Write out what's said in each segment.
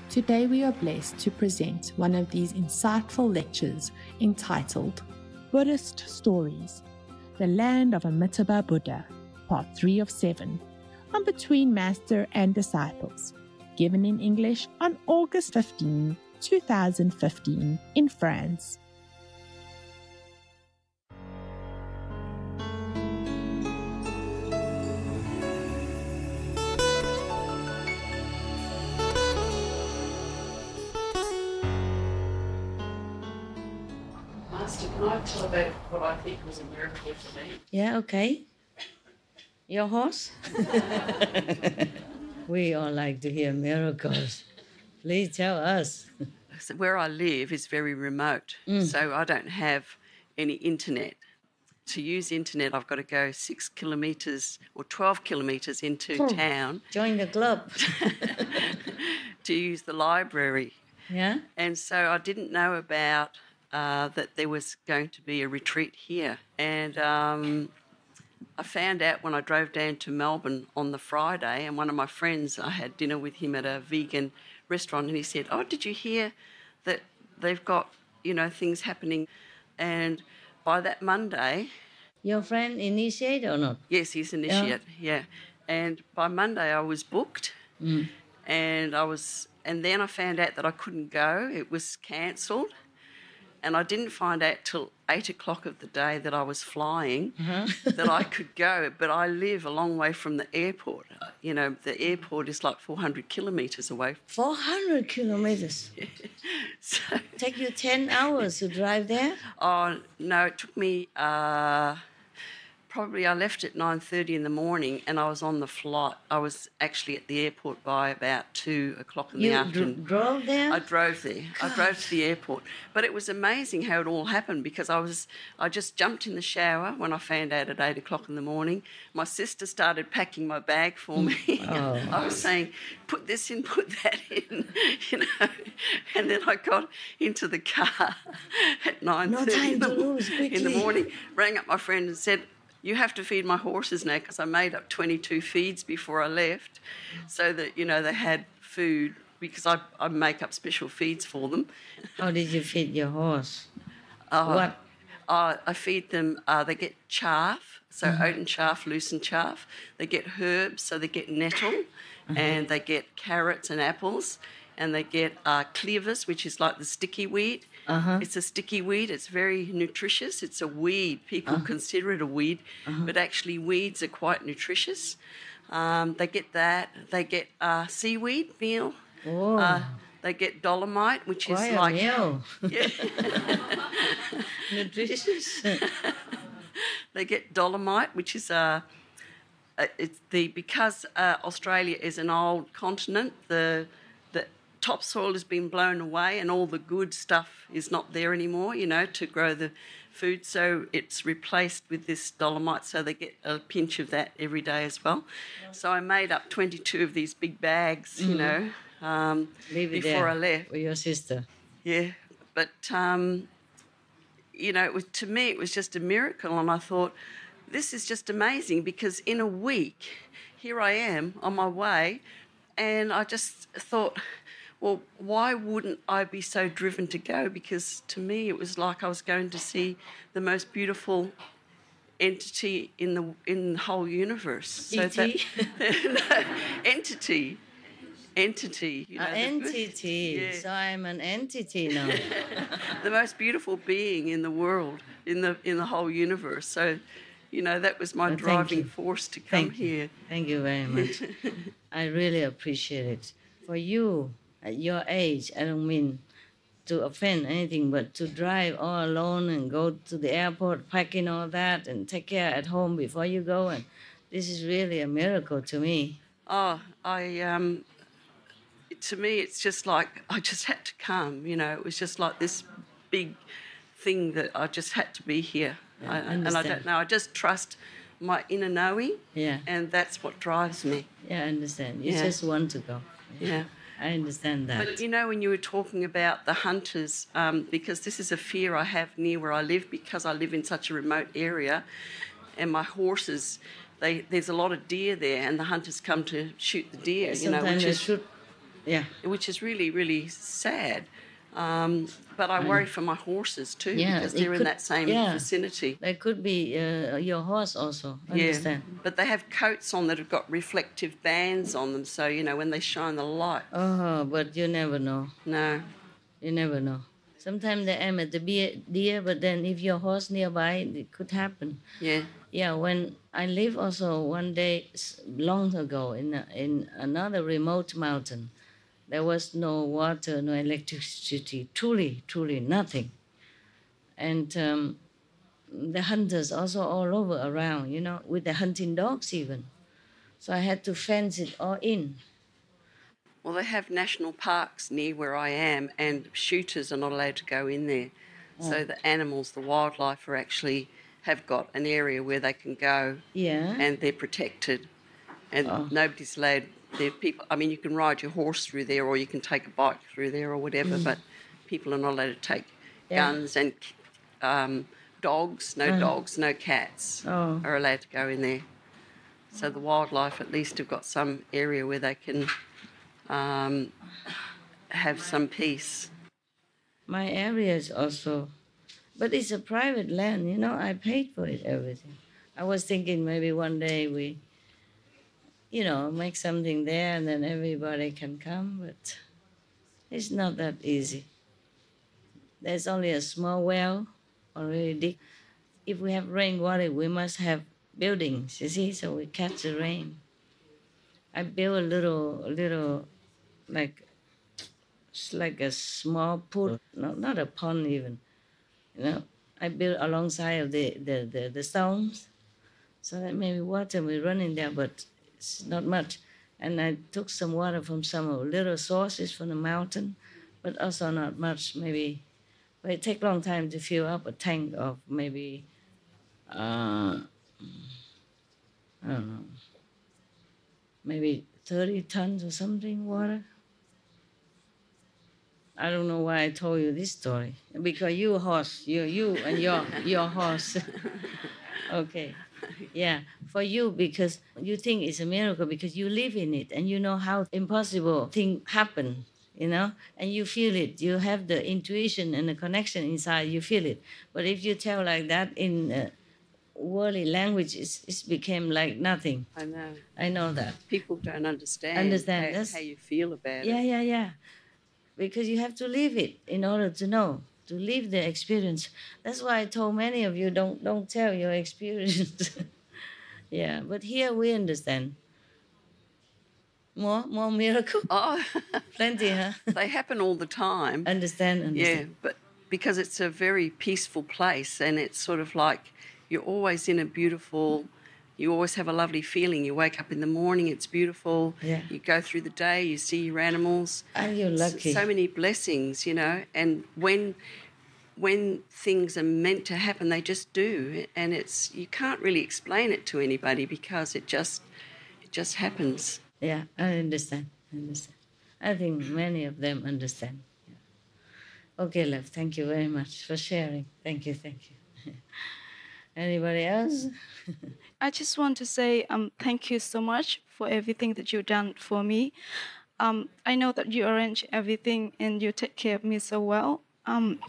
Today we are blessed to present one of these insightful lectures entitled Buddhist Stories, The Land of Amitabha Buddha, Part 3 of 7, on Between Master and Disciples, given in English on August 15, 2015 in France. Master, can I tell about what I think was a miracle for me? Yeah, okay. Your horse? We all like to hear miracles. Please tell us. So where I live is very remote, so I don't have any internet. To use internet, I've got to go 6 kilometres or 12 kilometres into town Join the club. to use the library. Yeah? And so I didn't know about that there was going to be a retreat here. And I found out when I drove down to Melbourne on the Friday, and one of my friends, I had dinner with him at a vegan restaurant, and he said, "Oh, did you hear that they've got, things happening?" And by that Monday... Your friend initiate or not? Yes, he's initiate, yeah. And by Monday I was booked, and then I found out that I couldn't go. It was cancelled. And I didn't find out till 8 o'clock of the day that I was flying that I could go. But I live a long way from the airport. The airport is like 400 kilometres away. 400 kilometres? So, Take you 10 hours to drive there? oh, no, it took me... Probably I left at 9:30 in the morning and I was on the flight. I was actually at the airport by about 2 o'clock in the afternoon. You drove there? I drove there. I drove to the airport. But it was amazing how it all happened because I just jumped in the shower when I found out at 8 o'clock in the morning. My sister started packing my bag for me. Oh. I was saying, put this in, put that in, And then I got into the car at 9:30 in the morning, rang up my friend and said, "You have to feed my horses now," because I made up 22 feeds before I left so that, they had food because I make up special feeds for them. How did you feed your horse? What? I feed them, they get chaff, so oat and chaff, loosened chaff. They get herbs, so they get nettle, and they get carrots and apples, and they get cleavers, which is like the sticky weed. It's a sticky weed. It's very nutritious. It's a weed. People consider it a weed, but actually weeds are quite nutritious. They get that. They get seaweed meal. Oh. They get dolomite, which is Quite like... a meal. Yeah. Nutritious. They get dolomite, which is because Australia is an old continent, the topsoil has been blown away and all the good stuff is not there anymore, to grow the food. So it's replaced with this dolomite, so they get a pinch of that every day as well. So I made up 22 of these big bags, before I left. With your sister. Yeah, but, to me it was just a miracle, and I thought, this is just amazing because in a week, here I am on my way, and I just thought... well, why wouldn't I be so driven to go? Because to me, it was like I was going to see the most beautiful entity in the whole universe. So E.T.? Entity. Entity. Entity. Yeah. So I'm an entity now. The most beautiful being in the world, in the whole universe. So, that was my driving force to come here. Thank you very much. I really appreciate it. For you, at your age, I don't mean to offend anything, but to drive all alone and go to the airport, packing all that, and take care at home before you go, and this is really a miracle to me. Oh, to me, it's just like I just had to come. It was just like this big thing that I just had to be here. Yeah, and I don't know. I just trust my inner knowing, and that's what drives me. Yeah, I understand. You just want to go. Yeah. I understand that. But, when you were talking about the hunters, because this is a fear I have near where I live because I live in such a remote area, and my horses, there's a lot of deer there, and the hunters come to shoot the deer. Sometimes they shoot Yeah. which is really, really sad. But I worry for my horses too, because they're in that same vicinity. They could be your horse also. Understand? But they have coats on that have got reflective bands on them, so when they shine the light. Oh, but you never know. No. You never know. Sometimes they aim at the deer, but then if your horse nearby, it could happen. Yeah. Yeah, when I live also one day long ago in another remote mountain, there was no water, no electricity, truly nothing. And the hunters also all over around, with the hunting dogs even. So I had to fence it all in. Well, they have national parks near where I am, and shooters are not allowed to go in there. So the animals, the wildlife, have got an area where they can go. Yeah. And they're protected. And nobody's allowed. People. I mean, you can ride your horse through there, or you can take a bike through there, or whatever. But people are not allowed to take guns and dogs. No dogs, no cats are allowed to go in there. So the wildlife at least have got some area where they can have some peace. My area is also, but it's a private land. I paid for it, everything. I was thinking maybe one day we make something there and then everybody can come, but it's not that easy. There's only a small well already dig. If we have rainwater, we must have buildings, you see, so we catch the rain. I built a little, it's like a small pool, not a pond even, I built alongside of the stones, so that maybe water will run in there, but it's not much. And I took some water from some little sources from the mountain, but also not much, maybe. But it takes a long time to fill up a tank of maybe, I don't know, maybe 30 tons or something water. I don't know why I told you this story. Because you horse, you and your horse. Okay. Yeah, for you, because you think it's a miracle because you live in it and you know how impossible things happen, and you feel it. You have the intuition and the connection inside, you feel it. But if you tell like that in worldly language, it became like nothing. I know. I know that. People don't understand how you feel about it. Yeah. Because you have to live it in order to know. To live the experience. That's why I told many of you, don't tell your experience. Yeah, but here we understand. More miracle? Oh, plenty, huh? They happen all the time. Understand. Yeah, but because it's a very peaceful place, and it's sort of like you're always in a beautiful. You always have a lovely feeling. You wake up in the morning, it's beautiful. Yeah. You go through the day, you see your animals. Are you lucky? So many blessings, and when things are meant to happen, they just do. And you can't really explain it to anybody because it just happens. Yeah, I understand. I think many of them understand. Yeah. Okay, love, thank you very much for sharing. Thank you. Anybody else? I just want to say thank you so much for everything that you've done for me. I know that you arrange everything and you take care of me so well. And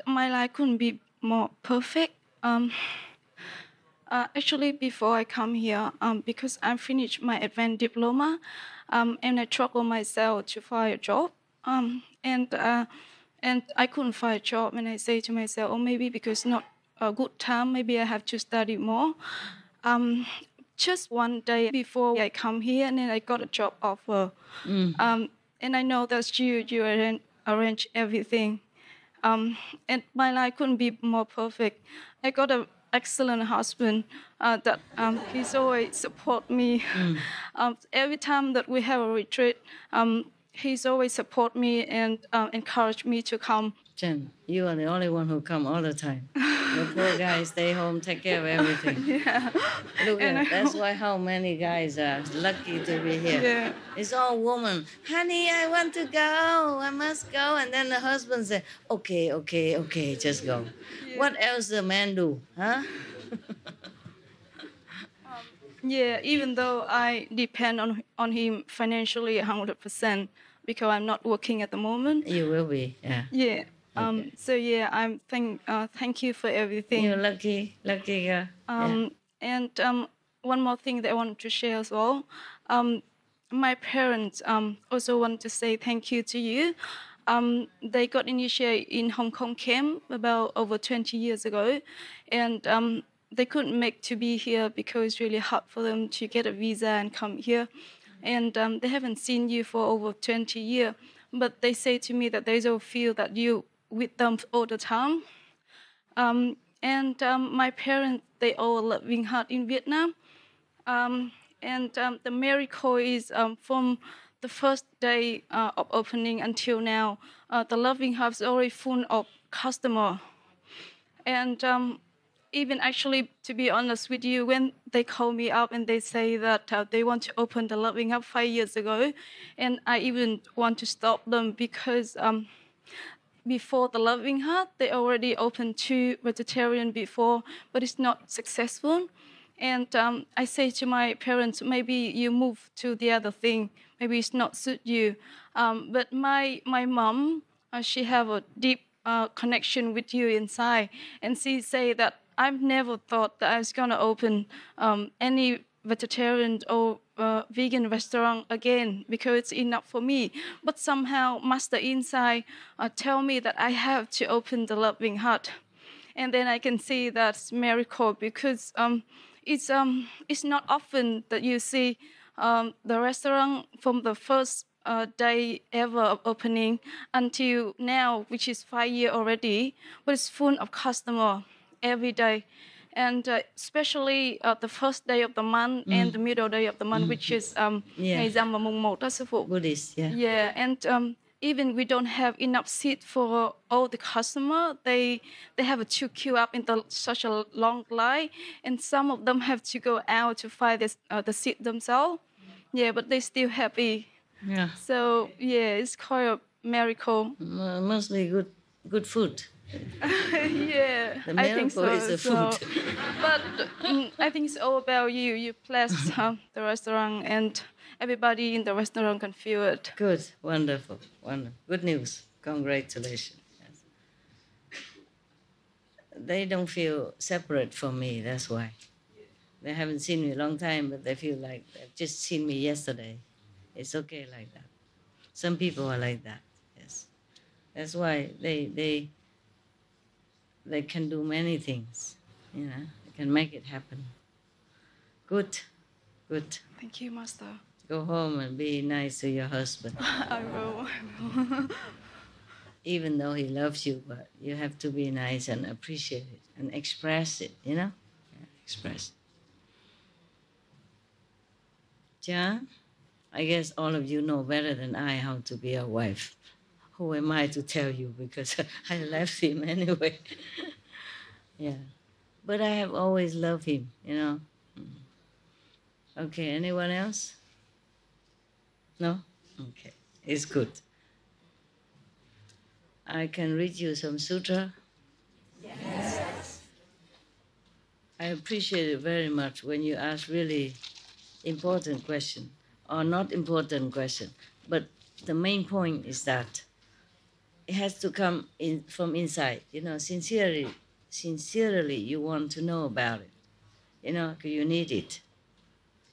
my life couldn't be more perfect. Actually, before I come here, because I finished my advanced diploma, and I struggled myself to find a job. And I couldn't find a job, and I say to myself, oh, maybe because not a good time, maybe I have to study more. Just one day before I come here, and then I got a job offer. And I know that you arrange everything. And my life couldn't be more perfect. I got an excellent husband that he's always support me. Every time that we have a retreat, he's always support me and encourage me to come. Jen, you are the only one who come all the time. The poor guy stay home, take care of everything. Yeah. Look at that's why how many guys are lucky to be here. Yeah. It's all woman. Honey, I want to go. I must go. And then the husband say, okay, just go. Yeah. What else the man do, huh? Yeah, even though I depend on him financially 100% because I'm not working at the moment. You will be, yeah. Yeah. Okay. So yeah, thank you for everything. You're lucky girl. Yeah. And one more thing that I want to share as well. My parents also want to say thank you to you. They got initiated in Hong Kong camp about over 20 years ago, and they couldn't make to be here because it's really hard for them to get a visa and come here. And they haven't seen you for over 20 years, but they say to me that they don't feel that you with them all the time. And my parents, they all loving heart in Vietnam. And the miracle is from the first day of opening until now, the loving heart is already full of customer. And even actually, to be honest with you, when they call me up and they say that they want to open the loving hub 5 years ago, and I even want to stop them because before the loving heart, they already opened 2 vegetarian before, but it's not successful. And I say to my parents, maybe you move to the other thing. Maybe it's not suit you. But my mom, she have a deep connection with you inside. And she say that I've never thought that I was going to open any vegetarian or vegan restaurant again because it's enough for me. But somehow Master inside tell me that I have to open the loving heart. And then I can see that's miracle because it's not often that you see the restaurant from the first day ever of opening until now, which is 5 years already, but it's full of customer every day. And especially the first day of the month and the middle day of the month, which is ngày rằm và mùng 1 đó sư phụ. Buddhist, yeah. Yeah, and even we don't have enough seat for all the customer. They have to queue up in such a long line, and some of them have to go out to find the seat themselves. Yeah, but they still happy. Yeah. So yeah, it's quite a miracle. Mostly good food. Yeah, The I think miracle so. is the food. But I think it's all about you. You bless the restaurant, and everybody in the restaurant can feel it. Good, wonderful. Good news. Congratulations. Yes. They don't feel separate from me, that's why. They haven't seen me a long time, but they feel like they've just seen me yesterday. It's okay like that. Some people are like that, yes. That's why they can do many things, you know. They can make it happen. Good. Thank you, Master. Go home and be nice to your husband. I will. Even though he loves you, but you have to be nice and appreciate it and express it, you know? Yeah, express it. Ja, I guess all of you know better than I how to be a wife. Who am I to tell you, because I left him anyway. Yeah. But I have always loved him, you know? Okay, anyone else? No? Okay, it's good. I can read you some sutra. Yes. I appreciate it very much when you ask really important question, or not important question, but the main point is that it has to come in from inside, you know, sincerely you want to know about it, you know, 'cause you need it.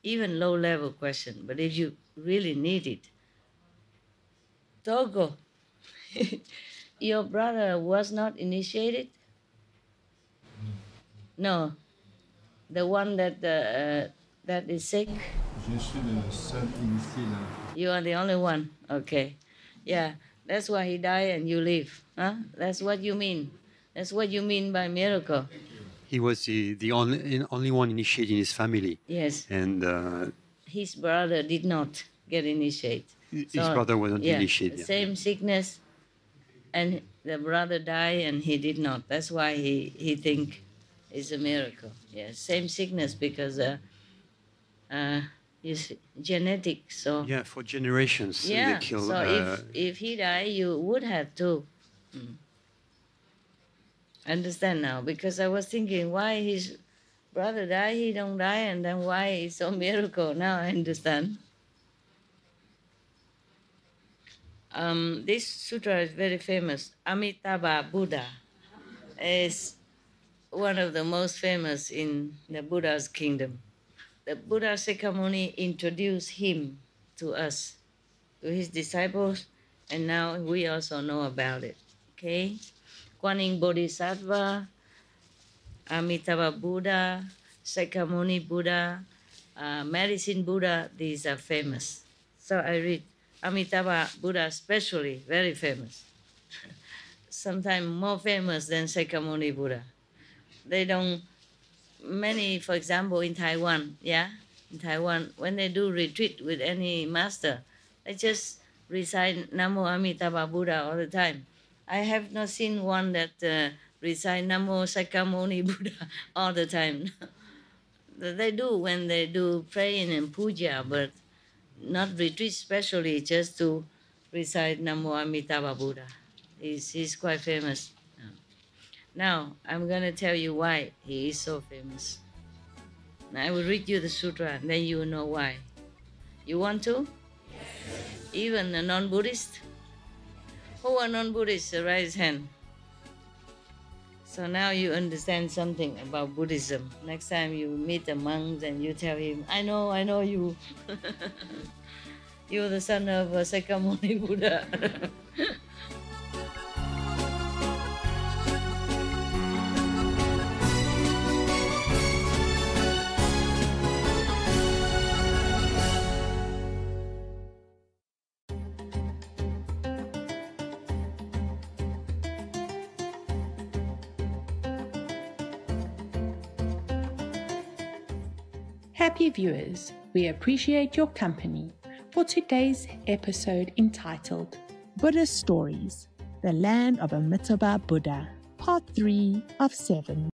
Even low-level question, but if you really need it. Togo, your brother was not initiated? No, the one that is sick? Je suis le seul initié là. You are the only one, okay. Yeah, that's why he died and you live, huh? That's what you mean. That's what you mean by miracle. He was the only one initiated in his family. Yes. And his brother did not get initiated. His brother wasn't initiated. Same sickness, and the brother died and he did not. That's why he think it's a miracle. Yeah, same sickness because it's genetic. So yeah, for generations yeah. they kill. So if he died, you would have to. Understand now, because I was thinking why his brother died, he don't die, and then why it's so miracle? Now I understand. This sutra is very famous. Amitabha Buddha is one of the most famous in the Buddha's kingdom. The Buddha Sakyamuni introduced him to us, to his disciples, and now we also know about it. Okay? Kuan Bodhisattva, Amitabha Buddha, Sakyamuni Buddha, Medicine Buddha, these are famous. So I read Amitabha Buddha especially, very famous. Sometimes more famous than Sakyamuni Buddha. They don't, many, for example, in Taiwan, in Taiwan, when they do retreat with any master, they just recite Namo Amitabha Buddha all the time. I have not seen one that recite Namo Sakyamuni Buddha all the time. They do when they do praying and puja, but not retreat specially, just to recite Namo Amitabha Buddha. He's quite famous. Now, I'm going to tell you why he is so famous. Now, I will read you the sutra, and then you will know why. You want to? Yes. Even a non-Buddhist? Who are non-Buddhists? Raise hand. So now you understand something about Buddhism. Next time you meet a monk and you tell him, I know you. You're the son of Sakyamuni Buddha. Happy viewers, we appreciate your company for today's episode entitled Buddhist Stories, the Land of Amitabha Buddha, Part 3 of 7.